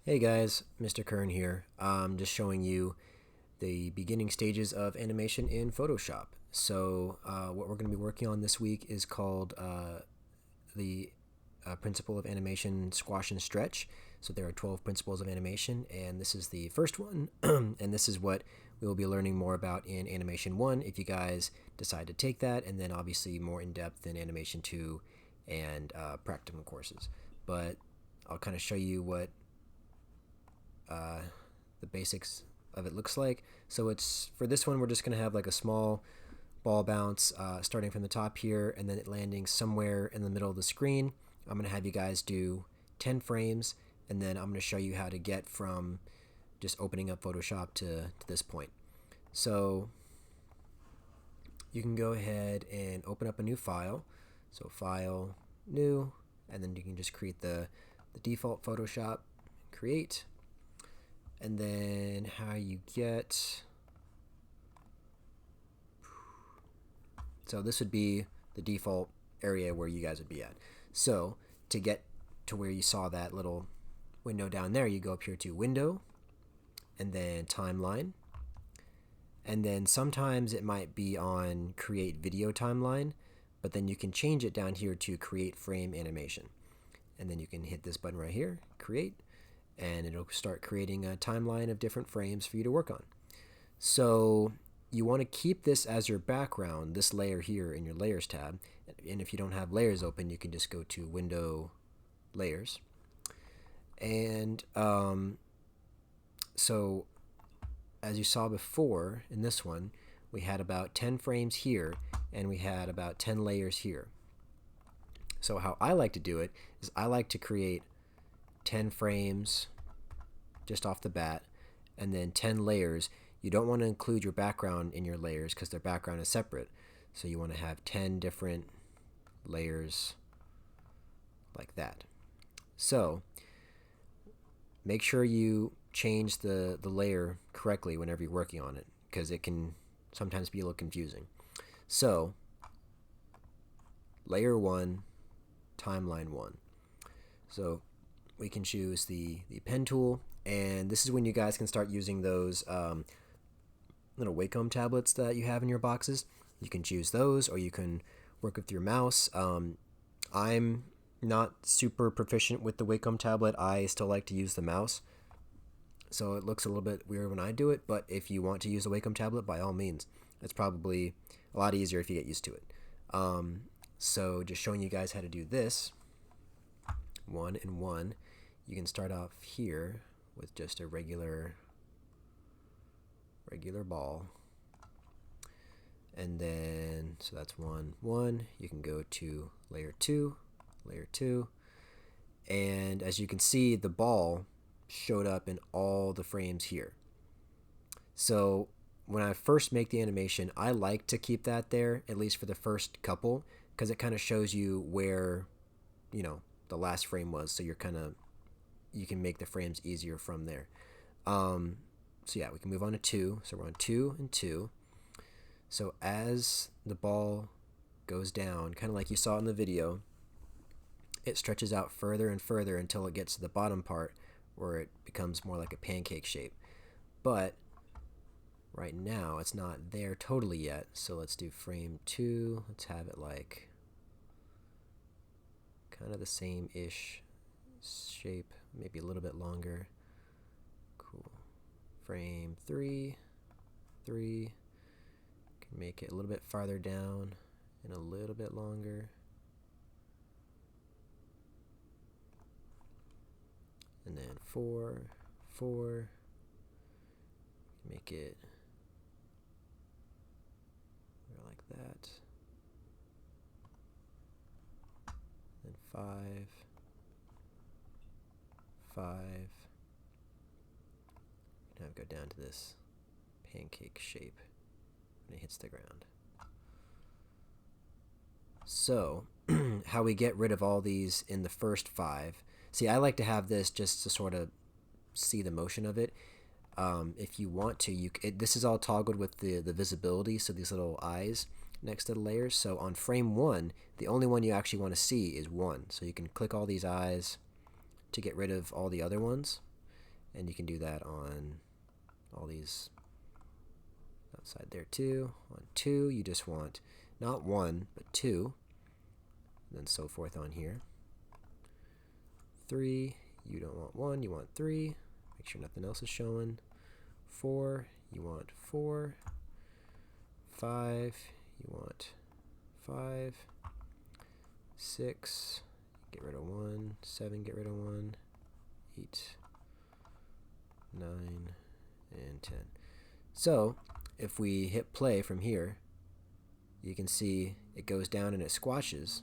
Hey guys, Mr. Kern here. Just showing you the beginning stages of animation in Photoshop. What we're going to be working on this week is called the principle of animation squash and stretch. So there are 12 principles of animation, and this is the first one. And this is what we will be learning more about in Animation 1 if you guys decide to take that, and then obviously more in depth in Animation 2 and practicum courses. But I'll kind of show you what the basics of it looks like. So it's for this one, we're just going to have like a small ball bounce starting from the top here and then it landing somewhere in the middle of the screen. I'm going to have you guys do 10 frames and then I'm going to show you how to get from just opening up Photoshop to this point. So you can go ahead and open up a new file. So File, New, and then you can just create the default Photoshop, create, and then how you get, so this would be the default area where you guys would be at. So to get to where you saw that little window down there, you go up here to Window and then Timeline, and then sometimes it might be on Create Video Timeline, but then you can change it down here to Create Frame Animation, and then you can hit this button right here, Create, and it'll start creating a timeline of different frames for you to work on. So you want to keep this as your background, this layer here in your Layers tab, and if you don't have layers open, you can just go to Window, Layers, and so as you saw before in this one, we had about 10 frames here and we had about 10 layers here. So how I like to do it is I like to create 10 frames just off the bat and then 10 layers. You don't want to include your background in your layers because their background is separate. So you want to have 10 different layers like that. So make sure you change the layer correctly whenever you're working on it because it can sometimes be a little confusing. So layer 1, timeline 1. So we can choose the pen tool, and this is when you guys can start using those little Wacom tablets that you have in your boxes. You can choose those, or you can work with your mouse. I'm not super proficient with the Wacom tablet. I still like to use the mouse, so it looks a little bit weird when I do it, but if you want to use a Wacom tablet, by all means. It's probably a lot easier if you get used to it. So just showing you guys how to do this, 1 and 1. You can start off here with just a regular ball, and then so that's 1 1. You can go to layer 2, and as you can see, the ball showed up in all the frames here. So when I first make the animation, I like to keep that there, at least for the first couple, because it kind of shows you where the last frame was, so you can make the frames easier from there. So yeah, we can move on to 2. So we're on 2 and 2. So as the ball goes down, kind of like you saw in the video, it stretches out further and further until it gets to the bottom part where it becomes more like a pancake shape. But right now it's not there totally yet, so let's do frame 2. Let's have it like kind of the same-ish shape, maybe a little bit longer. Cool. Frame 3, can make it a little bit farther down and a little bit longer. And then 4, make it like that. Then 5, now go down to this pancake shape when it hits the ground. So how we get rid of all these in the first 5. See, I like to have this just to sort of see the motion of it. If you want to, this is all toggled with the visibility, so these little eyes next to the layers. So on frame 1, the only one you actually want to see is 1. So you can click all these eyes to get rid of all the other ones. And you can do that on all these outside there too. On 2, you just want not 1, but 2. And then so forth on here. 3, you don't want 1, you want 3. Make sure nothing else is showing. 4, you want 4. 5, you want 5. 6, get rid of 1. 7, get rid of 1. 8, 9, and 10. So if we hit play from here, you can see it goes down and it squashes,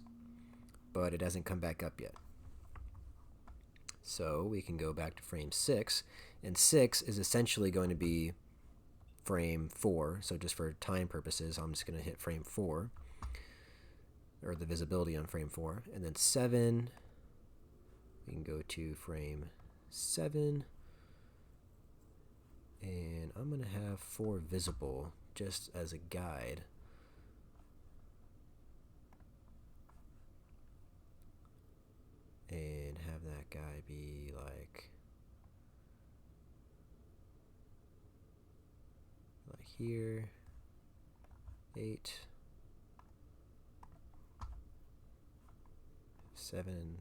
but it hasn't come back up yet. So we can go back to frame 6, and 6 is essentially going to be frame 4. So just for time purposes, I'm just going to hit frame 4, or the visibility on frame 4. And then 7, we can go to frame 7, and I'm going to have 4 visible just as a guide. And have that guy be like here, 8, 7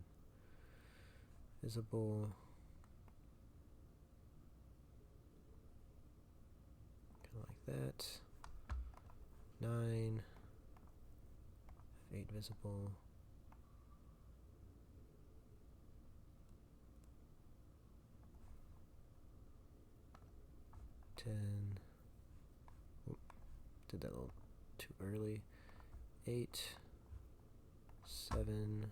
visible, kind of like that, 9, 8 visible, 10, did that a little too early, 8, 7,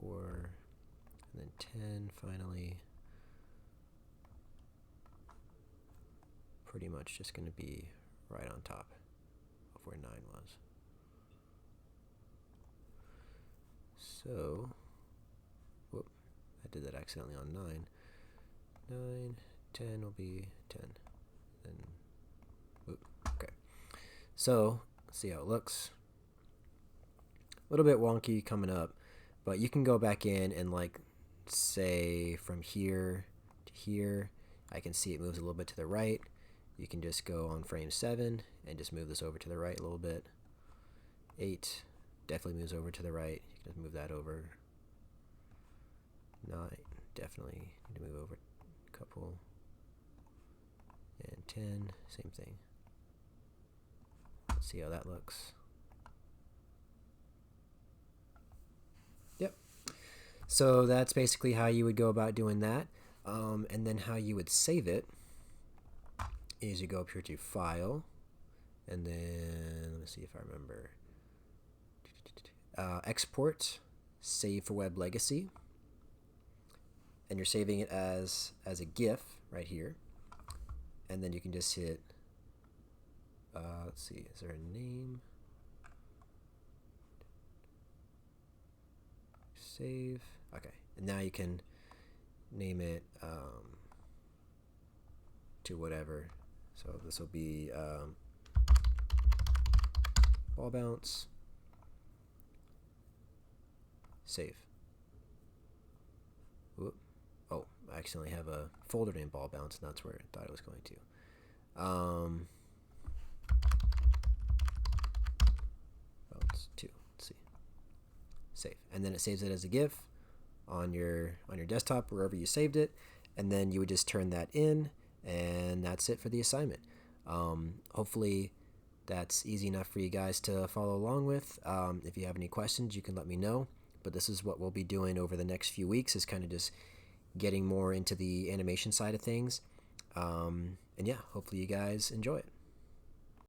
4, and then 10 finally. Pretty much just going to be right on top of where 9 was. So, whoop, I did that accidentally on 9. 9, 10 will be 10. Then, whoop, okay. So, let's see how it looks. A little bit wonky coming up, but you can go back in and like say from here to here, I can see it moves a little bit to the right. You can just go on frame 7 and just move this over to the right a little bit. 8 definitely moves over to the right. You can just move that over. 9 definitely need to move over a couple. And 10, same thing. Let's see how that looks. Yep. So that's basically how you would go about doing that. And then how you would save it is you go up here to File, and then let me see if I remember. Export, Save for Web Legacy, and you're saving it as a GIF right here. And then you can just hit, let's see, is there a name? Save. Okay, and now you can name it to whatever. So this will be ball bounce. Save. Whoop. Oh, I accidentally have a folder named ball bounce, and that's where I thought it was going to. Bounce 2. Let's see. Save, and then it saves it as a GIF on your desktop wherever you saved it, and then you would just turn that in, and that's it for the assignment. Hopefully that's easy enough for you guys to follow along with. If you have any questions, you can let me know, but this is what we'll be doing over the next few weeks, is kind of just getting more into the animation side of things. And yeah, hopefully you guys enjoy it.